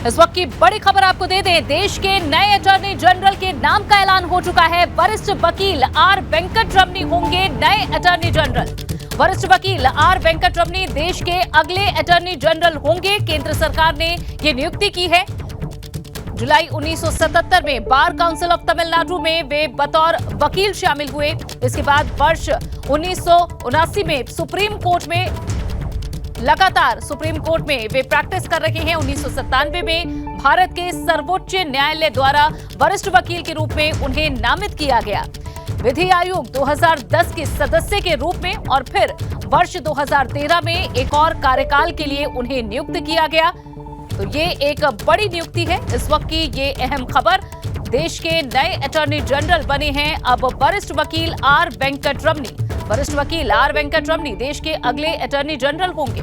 इस वक्त की बड़ी खबर आपको दे दें, देश के नए अटॉर्नी जनरल के नाम का ऐलान हो चुका है। वरिष्ठ वकील आर वेंकटरमणी होंगे नए अटॉर्नी जनरल। वरिष्ठ वकील आर वेंकटरमणी देश के अगले अटॉर्नी जनरल होंगे। केंद्र सरकार ने ये नियुक्ति की है। जुलाई 1977 में बार काउंसिल ऑफ तमिलनाडु में वे बतौर वकील शामिल हुए। इसके बाद वर्ष 1979 में सुप्रीम कोर्ट में वे प्रैक्टिस कर रहे हैं। 1997 में भारत के सर्वोच्च न्यायालय द्वारा वरिष्ठ वकील के रूप में उन्हें नामित किया गया। विधि आयोग 2010 के सदस्य के रूप में और फिर वर्ष 2013 में एक और कार्यकाल के लिए उन्हें नियुक्त किया गया। तो ये एक बड़ी नियुक्ति है। इस वक्त की ये अहम खबर, देश के नए अटॉर्नी जनरल बने हैं अब वरिष्ठ वकील आर वेंकटरमणी। वरिष्ठ वकील आर वेंकटरमणी देश के अगले अटॉर्नी जनरल होंगे।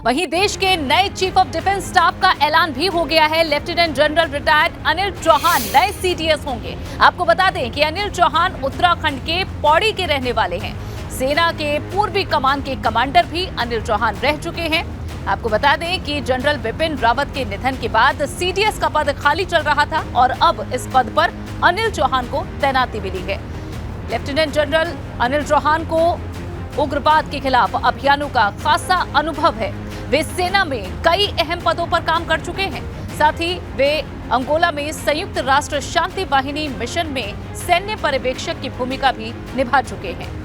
वहीं देश के नए चीफ ऑफ डिफेंस स्टाफ का ऐलान भी हो गया है। Lieutenant general retired Anil Chauhan नए सीडीएस होंगे। आपको बता दें कि अनिल चौहान उत्तराखंड के पौड़ी के रहने वाले हैं। सेना के पूर्वी कमान के कमांडर भी अनिल चौहान रह चुके हैं। आपको बता दें कि जनरल बिपिन रावत के निधन के बाद सीडीएस का पद खाली चल रहा था और अब इस पद पर अनिल चौहान को तैनाती मिली है। लेफ्टिनेंट जनरल अनिल चौहान को उग्रवाद के खिलाफ अभियानों का खासा अनुभव है। वे सेना में कई अहम पदों पर काम कर चुके हैं। साथ ही वे अंगोला में संयुक्त राष्ट्र शांति वाहिनी मिशन में सैन्य पर्यवेक्षक की भूमिका भी निभा चुके हैं।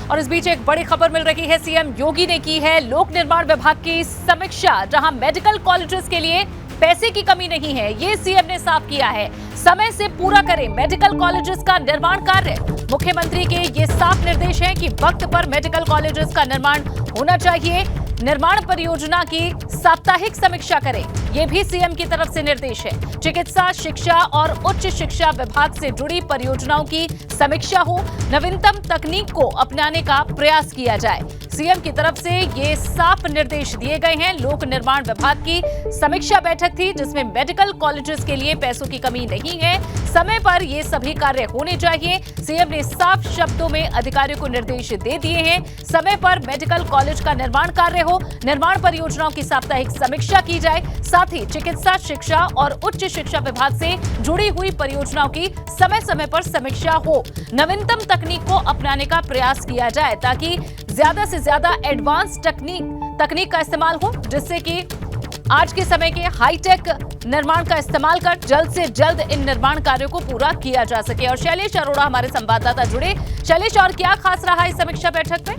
और इस बीच एक बड़ी खबर मिल रही है। सीएम योगी ने की है लोक निर्माण विभाग की समीक्षा, जहां मेडिकल कॉलेजेस के लिए पैसे की कमी नहीं है, ये सीएम ने साफ किया है। समय से पूरा करें मेडिकल कॉलेजेस का निर्माण कार्य। मुख्यमंत्री के ये साफ निर्देश हैं कि वक्त पर मेडिकल कॉलेजेस का निर्माण होना चाहिए। निर्माण परियोजना की साप्ताहिक समीक्षा करें, ये भी सीएम की तरफ से निर्देश है। चिकित्सा, शिक्षा और उच्च शिक्षा विभाग से जुड़ी परियोजनाओं की समीक्षा हो। नवीनतम तकनीक को अपनाने का प्रयास किया जाए। सीएम की तरफ से ये साफ निर्देश दिए गए हैं। लोक निर्माण विभाग की समीक्षा बैठक थी जिसमें मेडिकल कॉलेजेस के लिए पैसों की कमी नहीं है। समय पर ये सभी कार्य होने चाहिए। सीएम ने साफ शब्दों में अधिकारियों को निर्देश दे दिए हैं। समय पर मेडिकल कॉलेज का निर्माण कार्य हो, निर्माण परियोजनाओं की साप्ताहिक समीक्षा की जाए। साथ ही चिकित्सा, शिक्षा और उच्च शिक्षा विभाग से जुड़ी हुई परियोजनाओं की समय समय पर समीक्षा हो। नवीनतम तकनीक को अपनाने का प्रयास किया जाए ताकि ज्यादा से ज्यादा एडवांस तकनीक का इस्तेमाल हो, जिससे कि आज के समय के हाईटेक निर्माण का इस्तेमाल कर जल्द से जल्द इन निर्माण कार्यों को पूरा किया जा सके। और शैलेश अरोड़ा हमारे संवाददाता जुड़े। शैलेश, और क्या खास रहा इस समीक्षा बैठक में?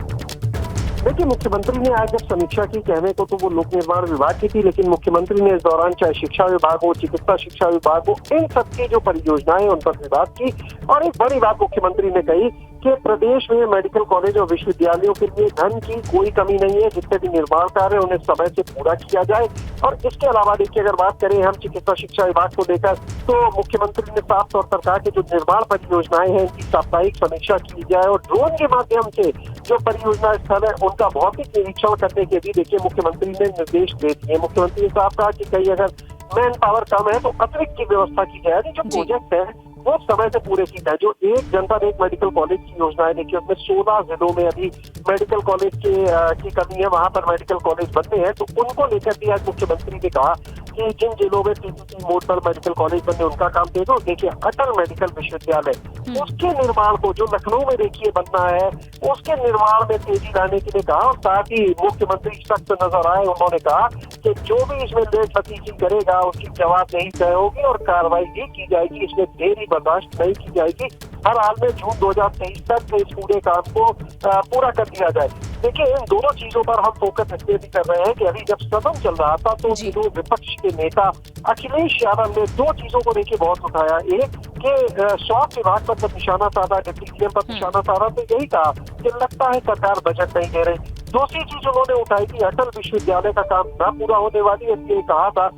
देखिए, मुख्यमंत्री ने आज जब समीक्षा की, कहने को तो वो लोक निर्माण विभाग की थी, लेकिन मुख्यमंत्री ने इस दौरान चाहे शिक्षा विभाग हो, चिकित्सा शिक्षा विभाग हो, इन सबकी जो परियोजनाएं उन पर बात की। और एक बड़ी बात मुख्यमंत्री ने कही कि प्रदेश में मेडिकल कॉलेज और विश्वविद्यालयों के लिए धन की कोई कमी नहीं है। जितने भी निर्माण कार्य उन्हें समय से पूरा किया जाए। और इसके अलावा देखिए, अगर बात करें हम चिकित्सा शिक्षा विभाग को लेकर, तो मुख्यमंत्री ने साफ तौर पर कहा कि जो निर्माण परियोजनाएं हैं इनकी साप्ताहिक समीक्षा की जाए और ड्रोन के माध्यम से जो परियोजना स्थल है उनका भौतिक निरीक्षण करने के भी देखिए मुख्यमंत्री ने निर्देश दे दिए। मुख्यमंत्री ने साफ कहा कि कहीं अगर मैन पावर कम है तो अतिरिक्त की व्यवस्था की जाए। जो प्रोजेक्ट है वो समय से पूरे की जाए। जो एक जनपद एक मेडिकल कॉलेज की योजना है, देखिए उसमें 16 जिलों में अभी मेडिकल कॉलेज की कमी है, वहां पर मेडिकल कॉलेज बनते हैं। तो उनको लेकर भी आज मुख्यमंत्री ने कहा कि जिन जिलों में पीपीपी मोड पर मेडिकल कॉलेज बनने उनका काम देखो। देखिए, अटल मेडिकल विश्वविद्यालय उसके निर्माण को जो लखनऊ में देखिए बनना है, उसके निर्माण में तेजी लाने के लिए कहा। और साथ ही मुख्यमंत्री सख्त नजर आए। उन्होंने कहा कि जो भी इसमें लेटफतीशी करेगा उसकी जवाबदेही तय होगी और कार्रवाई भी की जाएगी। इसमें देरी बर्दाश्त नहीं की जाएगी। हर हाल में जून 2023 तक इस पूरे काम को पूरा कर दिया जाए। देखिए, इन दोनों चीजों पर हम फोकस इसलिए भी कर रहे हैं कि अभी जब सदन चल रहा था तो दोनों विपक्ष के नेता अखिलेश यादव ने दो चीजों को देखिए बहुत उठाया। एक कि स्वास्थ्य विभाग पर जब निशाना साधा, डिप्टी सीएम पर निशाना साधा, तो यही कहा कि लगता है सरकार बजट नहीं दे रही। दूसरी चीज उन्होंने उठाई कि अटल विश्वविद्यालय का काम न पूरा होने वाली है। इसलिए कहा था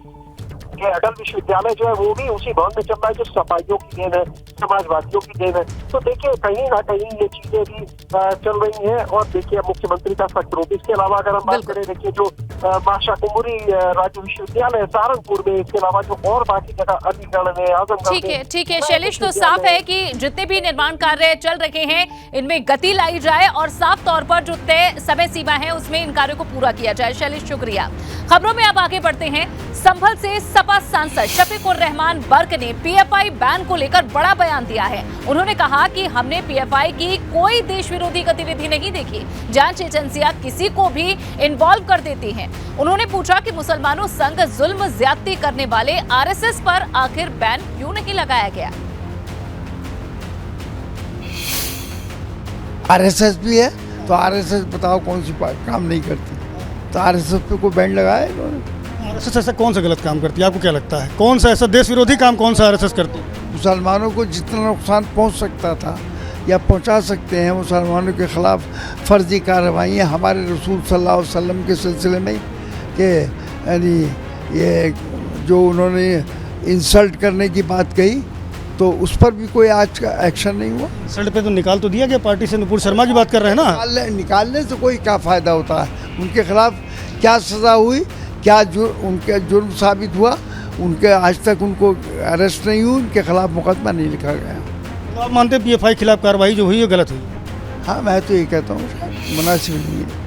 कि अटल विश्वविद्यालय जो है वो भी उसी भवन में चल रहा है जो सपाइयों की देन है, समाजवादियों की देन है। तो देखिए, कहीं ना कहीं ये चीजें भी चल रही हैं। और देखिए, मुख्यमंत्री का सख्त रूप। इसके अलावा अगर हम बात करें, देखिए जो माशा कुमुरी राज्य विश्वविद्यालय सहारनपुर में, इसके अलावा जो और बाकी जगह अलीगढ़ में, आजमगढ़ में। ठीक है शैलेश, तो साफ है कि जितने भी निर्माण कार्य चल रहे हैं इनमें गति लाई जाए और साफ तौर पर जो तय समय सीमा है उसमें इन कार्यों को पूरा किया जाए। शैलेश शुक्रिया। खबरों में अब आगे बढ़ते हैं। संभल से सपा सांसद शफीक उर रहमान बर्क ने पीएफआई बैन को लेकर बड़ा बयान दिया है। उन्होंने कहा कि हमने पीएफआई की कोई देश विरोधी गतिविधि नहीं देखी, जांच एजेंसियां किसी को भी इन्वॉल्व कर देती हैं। उन्होंने पूछा कि मुसलमानों संग जुल्म ज्यादती करने वाले आरएसएस पर आखिर बैन क्यों नहीं लगाया गया। आरएसएस भी है तो आरएसएस बताओ कौन सी काम नहीं करती, तो आरएसएस पे कोई बैंड लगाया इन्होंने। आरएसएस ऐसा कौन सा गलत काम करती है, आपको क्या लगता है? कौन सा ऐसा देश विरोधी काम कौन सा आरएसएस करती है? मुसलमानों को जितना नुकसान पहुंच सकता था या पहुंचा सकते हैं, मुसलमानों के खिलाफ फर्जी कार्रवाइयाँ हमारे रसूल सल्लल्लाहु अलैहि वसल्लम के सिलसिले में कि यानी ये जो उन्होंने इंसल्ट करने की बात कही तो उस पर भी कोई आज का एक्शन नहीं हुआ। इंसल्ट पे तो निकाल तो दिया गया, पार्टी से नुपुर शर्मा की बात कर रहे हैं ना। निकालने से कोई क्या फ़ायदा होता है? उनके खिलाफ क्या सज़ा हुई, क्या उनके जुर्म साबित हुआ? उनके आज तक उनको अरेस्ट नहीं हुई, उनके खिलाफ मुकदमा नहीं लिखा गया। तो आप मानते हैं पीएफआई खिलाफ कार्रवाई जो हुई है गलत हुई? हाँ, मैं तो ये कहता हूँ मुनासिब नहीं है।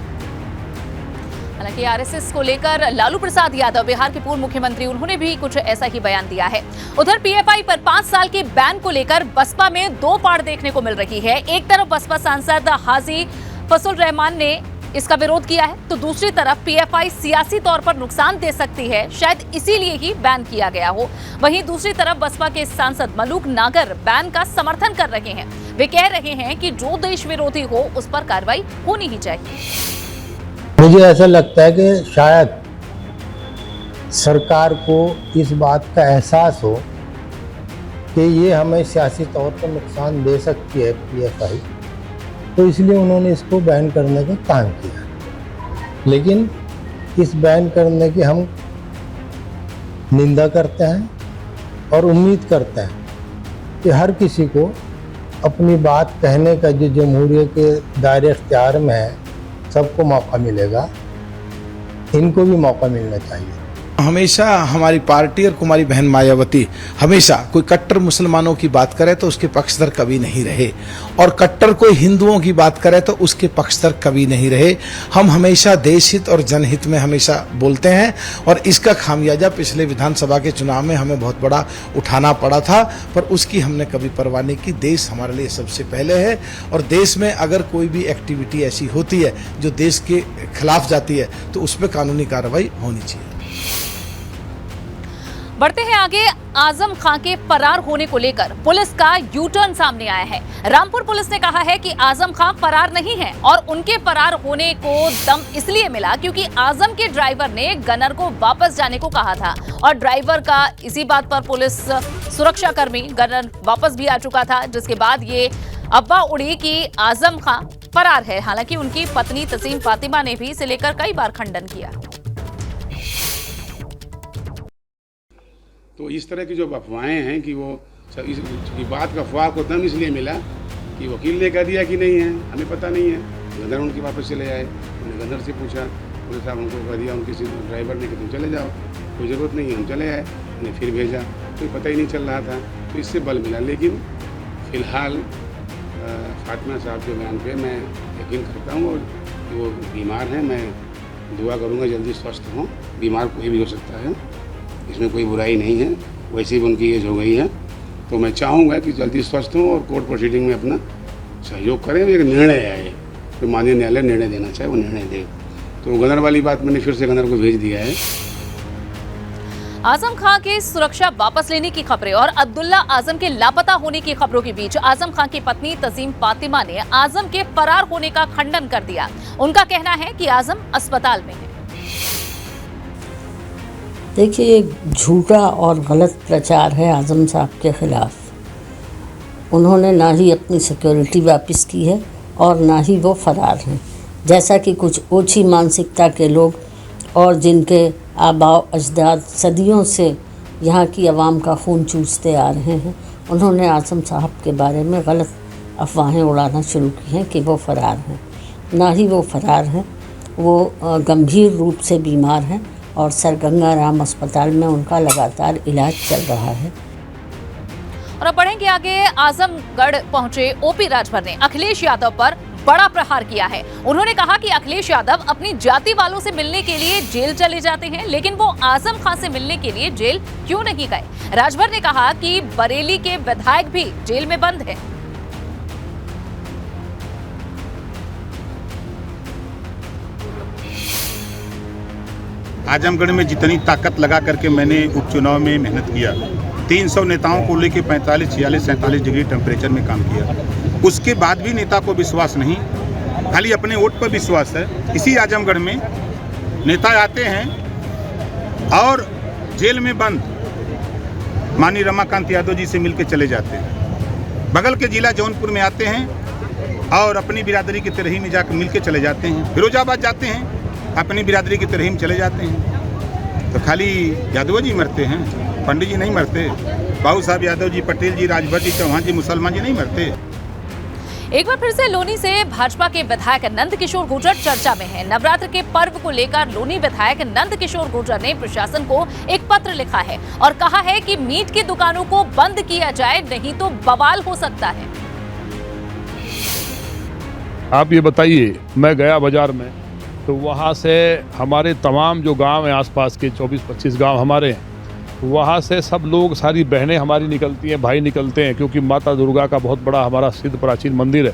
हालांकि आरएसएस को लेकर लालू प्रसाद यादव, बिहार के पूर्व मुख्यमंत्री, उन्होंने भी कुछ ऐसा ही बयान दिया है। उधर पीएफआई पर 5 साल के बैन को लेकर बसपा में दो पाड़ देखने को मिल रही है। एक तरफ बसपा सांसद हाजी फसुल रहमान ने इसका विरोध किया है, तो दूसरी तरफ पीएफआई सियासी तौर पर नुकसान दे सकती है, शायद इसीलिए ही बैन किया गया हो। वहीं दूसरी तरफ बसपा के सांसद मलूक नागर बैन का समर्थन कर रहे हैं। वे कह रहे हैं कि जो देश विरोधी हो उस पर कार्रवाई होनी ही चाहिए। मुझे ऐसा लगता है कि शायद सरकार को इस बात का एहसास हो कि ये हमें सियासी तौर पर नुकसान दे सकती है पीएफआई, तो इसलिए उन्होंने इसको बैन करने का काम किया। लेकिन इस बैन करने की हम निंदा करते हैं और उम्मीद करते हैं कि हर किसी को अपनी बात कहने का जो जमहूरियत के दायरे इख्तियार में है, सबको मौका मिलेगा, इनको भी मौका मिलना चाहिए। हमेशा हमारी पार्टी और कुमारी बहन मायावती हमेशा कोई कट्टर मुसलमानों की बात करे तो उसके पक्षधर कभी नहीं रहे, और कट्टर कोई हिंदुओं की बात करे तो उसके पक्षधर कभी नहीं रहे। हम हमेशा देश हित और जनहित में हमेशा बोलते हैं, और इसका खामियाजा पिछले विधानसभा के चुनाव में हमें बहुत बड़ा उठाना पड़ा था, पर उसकी हमने कभी परवाह नहीं की। देश हमारे लिए सबसे पहले है, और देश में अगर कोई भी एक्टिविटी ऐसी होती है जो देश के खिलाफ जाती है तो उस पर कानूनी कार्रवाई होनी चाहिए। बढ़ते हैं आगे। आजम खां के फरार होने को लेकर पुलिस का यू टर्न सामने आया है। रामपुर पुलिस ने कहा है कि आजम खां फरार नहीं है, और उनके फरार होने को दम इसलिए मिला क्योंकि आजम के ड्राइवर ने गनर को वापस जाने को कहा था, और ड्राइवर का इसी बात पर पुलिस सुरक्षाकर्मी गनर वापस भी आ चुका था, जिसके बाद ये अफवाह उड़ी कि आजम खां फरार है। हालांकि उनकी पत्नी तसीम फातिमा ने भी इसे लेकर कई बार खंडन किया। तो इस तरह की जो अफवाहें हैं कि वो इस बात का अफवाह को दम इसलिए मिला कि वकील ने कह दिया कि नहीं है, हमें पता नहीं है। गनर उनके वापस चले आए, उन्होंने गनर से पूछा, बोले साहब हमको कह दिया उनके ड्राइवर ने कि तुम चले जाओ, कोई ज़रूरत नहीं है, हम चले आए। उन्हें फिर भेजा, कोई पता ही नहीं चल रहा था, तो इससे बल मिला। लेकिन फ़िलहाल फातिमा साहब के बयान पे मैं यकीन करता हूँ, और वो बीमार हैं, मैं दुआ करूँगा जल्दी स्वस्थ हों। बीमार कोई भी हो सकता है, इसमें कोई बुराई नहीं है, वैसे भी उनकी एज हो गई है, तो मैं चाहूँगा कि जल्दी स्वस्थ हों और कोर्ट प्रोसीडिंग में अपना सहयोग करें। एक निर्णय आए, तो माननीय न्यायालय निर्णय देना चाहे वो निर्णय दे। तो गनर वाली बात मैंने फिर से गनर को भेज दिया है। आजम खां के सुरक्षा वापस लेने की खबरें और अब्दुल्ला आजम के लापता होने की खबरों के बीच आजम खां की पत्नी तसीम फातिमा ने आजम के फरार होने का खंडन कर दिया। उनका कहना है कि आजम अस्पताल में है। देखिए, एक झूठा और गलत प्रचार है आजम साहब के ख़िलाफ़। उन्होंने ना ही अपनी सिक्योरिटी वापस की है और ना ही वो फ़रार हैं, जैसा कि कुछ ओछी मानसिकता के लोग और जिनके आबाओ अजदाद सदियों से यहाँ की आवाम का खून चूसते आ रहे हैं, उन्होंने आजम साहब के बारे में गलत अफवाहें उड़ाना शुरू की हैं कि वो फ़रार हैं। ना ही वो फ़रार हैं, वो गंभीर रूप से बीमार हैं और सर गंगाराम अस्पताल में उनका लगातार इलाज चल रहा है। और अब बढ़ेंगे आगे। आजमगढ़ पहुंचे ओपी राजभर ने अखिलेश यादव पर बड़ा प्रहार किया है। उन्होंने कहा कि अखिलेश यादव अपनी जाति वालों से मिलने के लिए जेल चले जाते हैं, लेकिन वो आजम खान से मिलने के लिए जेल क्यों नहीं गए। राजभर ने कहा कि बरेली के विधायक भी जेल में बंद हैं। आजमगढ़ में जितनी ताकत लगा करके मैंने उपचुनाव में मेहनत किया, 300 नेताओं को लेकर 45, 46, 47 डिग्री टेम्परेचर में काम किया, उसके बाद भी नेता को विश्वास नहीं, खाली अपने वोट पर विश्वास है। इसी आजमगढ़ में नेता आते हैं और जेल में बंद माननीय रमाकांत यादव जी से मिलकर चले जाते हैं। बगल के जिला जौनपुर में आते हैं और अपनी बिरादरी की तरह में जाकर मिलकर चले जाते हैं। फिरोजाबाद जाते हैं, अपनी बिरादरी की तरह में चले जाते हैं। तो खाली यादव जी मरते हैं, पंडित जी नहीं मरते, बाबू साहब यादव जी, पटेल जी, राजभर जी, चौहान जी, मुसलमान जी नहीं मरते। एक बार फिर से लोनी से भाजपा के विधायक नंद किशोर गुर्जर चर्चा में हैं। नवरात्र के पर्व को लेकर लोनी विधायक नंद किशोर गुर्जर ने प्रशासन को एक पत्र लिखा है और कहा है कि मीट की दुकानों को बंद किया जाए, नहीं तो बवाल हो सकता है। आप ये बताइए, मैं गया बाजार में तो वहाँ से हमारे तमाम जो गांव हैं आसपास के 24-25 गांव हमारे हैं, वहाँ से सब लोग, सारी बहनें हमारी निकलती हैं, भाई निकलते हैं, क्योंकि माता दुर्गा का बहुत बड़ा हमारा सिद्ध प्राचीन मंदिर है।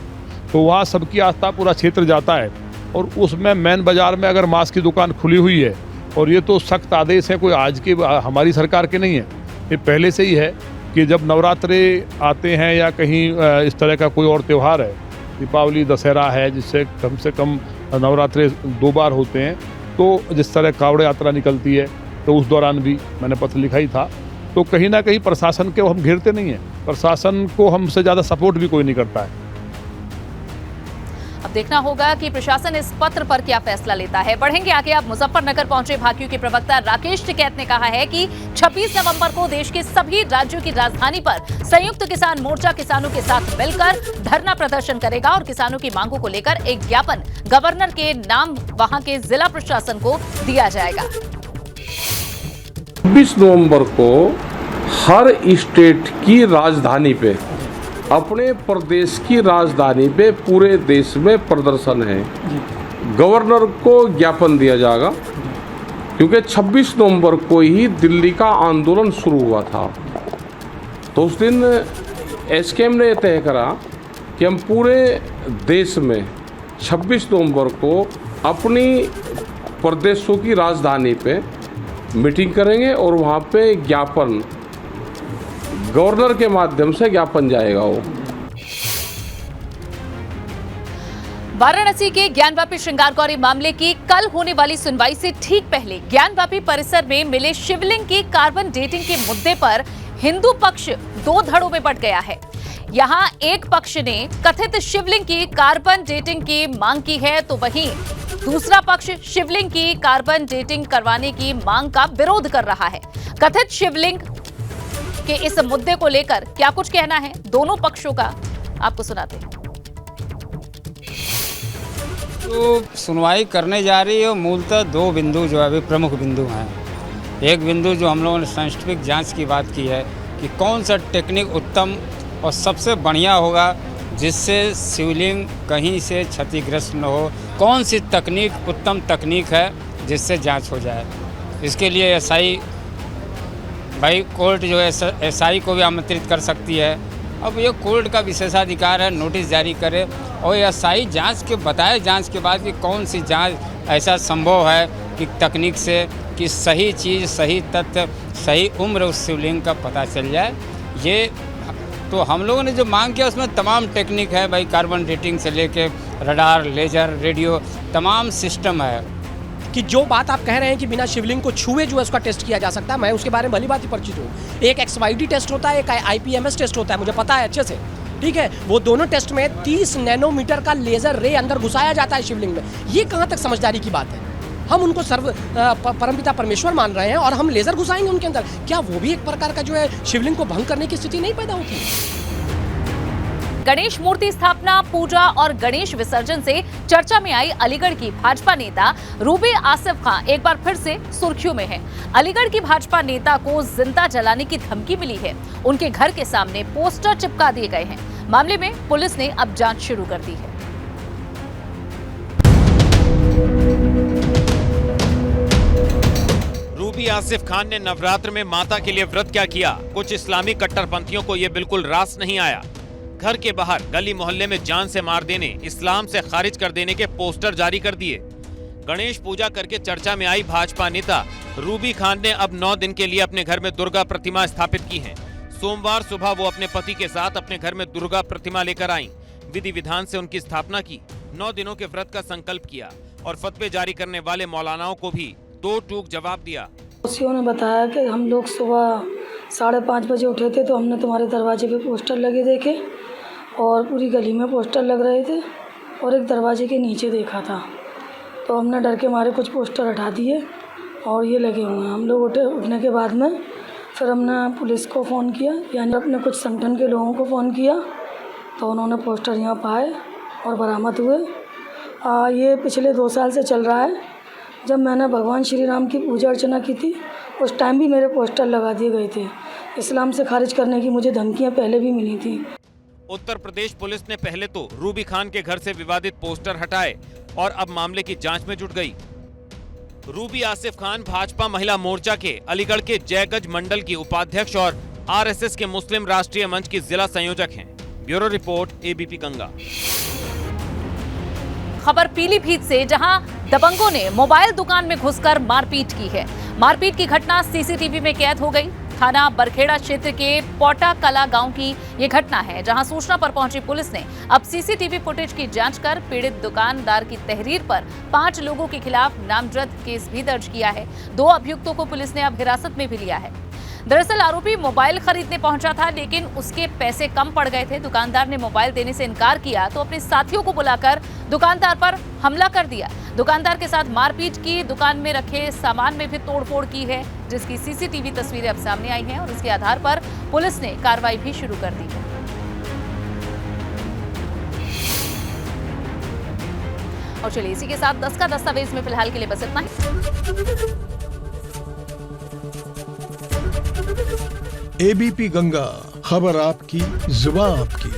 तो वहाँ सबकी आस्था पूरा क्षेत्र जाता है और उसमें मेन बाज़ार में अगर मांस की दुकान खुली हुई है, और ये तो सख्त आदेश है, कोई आज के हमारी सरकार के नहीं है, ये पहले से ही है कि जब नवरात्रे आते हैं या कहीं इस तरह का कोई और त्यौहार है, दीपावली, दशहरा है, जिससे कम से कम नवरात्रे 2 बार होते हैं, तो जिस तरह कावड़ यात्रा निकलती है, तो उस दौरान भी मैंने पत्र लिखा ही था। तो कहीं ना कहीं प्रशासन के हम घेरते नहीं हैं, प्रशासन को हमसे ज़्यादा सपोर्ट भी कोई नहीं करता है। अब देखना होगा कि प्रशासन इस पत्र पर क्या फैसला लेता है। बढ़ेंगे आगे। अब मुजफ्फरनगर पहुंचे भाकियू के प्रवक्ता राकेश टिकैत ने कहा है कि 26 नवंबर को देश के सभी राज्यों की राजधानी पर संयुक्त किसान मोर्चा किसानों के साथ मिलकर धरना प्रदर्शन करेगा और किसानों की मांगों को लेकर एक ज्ञापन गवर्नर के नाम वहां के जिला प्रशासन को दिया जाएगा। 26 नवंबर को हर स्टेट की राजधानी पे, अपने प्रदेश की राजधानी पे पूरे देश में प्रदर्शन है। गवर्नर को ज्ञापन दिया जाएगा, क्योंकि 26 नवंबर को ही दिल्ली का आंदोलन शुरू हुआ था। तो उस दिन एसकेएम ने तय करा कि हम पूरे देश में 26 नवंबर को अपनी प्रदेशों की राजधानी पे मीटिंग करेंगे और वहाँ पे ज्ञापन गवर्नर के माध्यम से ज्ञापन जाएगा। वो वाराणसी के ज्ञानवापी श्रृंगारगौरी मामले की कल होने वाली सुनवाई से ठीक पहले ज्ञानवापी परिसर में मिले शिवलिंग की कार्बन डेटिंग के मुद्दे पर हिंदू पक्ष 2 धड़ों में बंट गया है। यहाँ एक पक्ष ने कथित शिवलिंग की कार्बन डेटिंग की मांग की है, तो वहीं दूसरा पक्ष शिवलिंग की कार्बन डेटिंग करवाने की मांग का विरोध कर रहा है। कथित शिवलिंग के इस मुद्दे को लेकर क्या कुछ कहना है दोनों पक्षों का, आपको सुनाते हैं। तो सुनवाई करने जा रही है, मूलतः 2 बिंदु जो अभी प्रमुख बिंदु हैं। एक बिंदु जो हम लोगों ने साइंटिफिक जांच की बात की है कि कौन सा टेक्निक उत्तम और सबसे बढ़िया होगा जिससे शिवलिंग कहीं से क्षतिग्रस्त न हो, कौन सी तकनीक उत्तम तकनीक है जिससे जांच हो जाए। इसके लिए एसआई भाई कोर्ट जो है एसआई को भी आमंत्रित कर सकती है। अब ये कोर्ट का विशेषाधिकार है, नोटिस जारी करे और एसआई जांच के बताए, जांच के बाद कि कौन सी जांच ऐसा संभव है कि तकनीक से कि सही चीज़, सही तथ्य, सही उम्र उस शिवलिंग का पता चल जाए। ये तो हम लोगों ने जो मांग किया उसमें तमाम टेक्निक है भाई, कार्बन डेटिंग से लेके रडार, लेजर, रेडियो, तमाम सिस्टम है। कि जो बात आप कह रहे हैं कि बिना शिवलिंग को छुए जो है उसका टेस्ट किया जा सकता है, मैं उसके बारे में भली बात ही परिचित हूँ। एक XYD टेस्ट होता है, एक IPMS टेस्ट होता है, मुझे पता है अच्छे से, ठीक है। वो दोनों टेस्ट में 30 नैनोमीटर का लेजर रे अंदर घुसाया जाता है शिवलिंग में। ये कहाँ तक समझदारी की बात है? हम उनको परमपिता परमेश्वर मान रहे हैं और हम लेजर घुसाएंगे उनके अंदर, क्या वो भी एक प्रकार का जो है शिवलिंग को भंग करने की स्थिति नहीं पैदा होती? गणेश मूर्ति स्थापना, पूजा और गणेश विसर्जन से चर्चा में आई अलीगढ़ की भाजपा नेता रूबी आसिफ खान एक बार फिर से सुर्खियों में है। अलीगढ़ की भाजपा नेता को जिंदा जलाने की धमकी मिली है। उनके घर के सामने पोस्टर चिपका दिए गए हैं। मामले में पुलिस ने अब जांच शुरू कर दी है। रूबी आसिफ खान ने नवरात्र में माता के लिए व्रत क्या किया, कुछ इस्लामी कट्टरपंथियों को यह बिल्कुल रास नहीं आया। घर के बाहर गली मोहल्ले में जान से मार देने, इस्लाम से खारिज कर देने के पोस्टर जारी कर दिए। गणेश पूजा करके चर्चा में आई भाजपा नेता रूबी खान ने अब 9 दिन के लिए अपने घर में दुर्गा प्रतिमा स्थापित की है। सोमवार सुबह वो अपने पति के साथ अपने घर में दुर्गा प्रतिमा लेकर आईं। विधि विधान से उनकी स्थापना की, 9 दिनों के व्रत का संकल्प किया और फतवे जारी करने वाले मौलानाओं को भी 2 टूक जवाब दिया। पड़ोसियों ने बताया कि हम लोग सुबह 5:30 बजे उठे थे तो हमने तुम्हारे दरवाजे पे पोस्टर लगे देखे और पूरी गली में पोस्टर लग रहे थे और एक दरवाजे के नीचे देखा था, तो हमने डर के मारे कुछ पोस्टर हटा दिए और ये लगे हुए हैं। हम लोग उठने के बाद में फिर हमने पुलिस को फ़ोन किया, यानी अपने कुछ संगठन के लोगों को फ़ोन किया, तो उन्होंने पोस्टर यहाँ पाए और बरामद हुए। ये पिछले 2 साल से चल रहा है। जब मैंने भगवान श्री राम की पूजा अर्चना की थी उस टाइम भी मेरे पोस्टर लगा दिए गए थे। इस्लाम से खारिज करने की मुझे धमकियां पहले भी मिली थी। उत्तर प्रदेश पुलिस ने पहले तो रूबी खान के घर से विवादित पोस्टर हटाए और अब मामले की जांच में जुट गई। रूबी आसिफ खान भाजपा महिला मोर्चा के अलीगढ़ के जयगंज मंडल की उपाध्यक्ष और आरएसएस के मुस्लिम राष्ट्रीय मंच की जिला संयोजक हैं। Bureau report, ABP Ganga. खबर पीलीभीत से, जहां दबंगों ने मोबाइल दुकान में घुसकर मारपीट की है। मारपीट की घटना सीसीटीवी में कैद हो गई। थाना बरखेड़ा क्षेत्र के पोटा कला गांव की ये घटना है, जहां सूचना पर पहुंची पुलिस ने अब सीसीटीवी फुटेज की जांच कर पीड़ित दुकानदार की तहरीर पर 5 लोगों के खिलाफ नामजद केस भी दर्ज किया है। 2 अभियुक्तों को पुलिस ने अब हिरासत में भी लिया है। दरअसल आरोपी मोबाइल खरीदने पहुंचा था, लेकिन उसके पैसे कम पड़ गए थे। दुकानदार ने मोबाइल देने से इनकार किया तो अपने साथियों को बुलाकर दुकानदार पर हमला कर दिया। दुकानदार के साथ मारपीट की, दुकान में रखे सामान में भी तोड़फोड़ की है, जिसकी सीसीटीवी तस्वीरें अब सामने आई हैं और इसके आधार पर पुलिस ने कार्रवाई भी शुरू कर दी है। और चलिए इसी के साथ 10 का दस्तावेज में फिलहाल के लिए बस इतना ही। एबीपी गंगा, खबर आपकी, जुबान आपकी।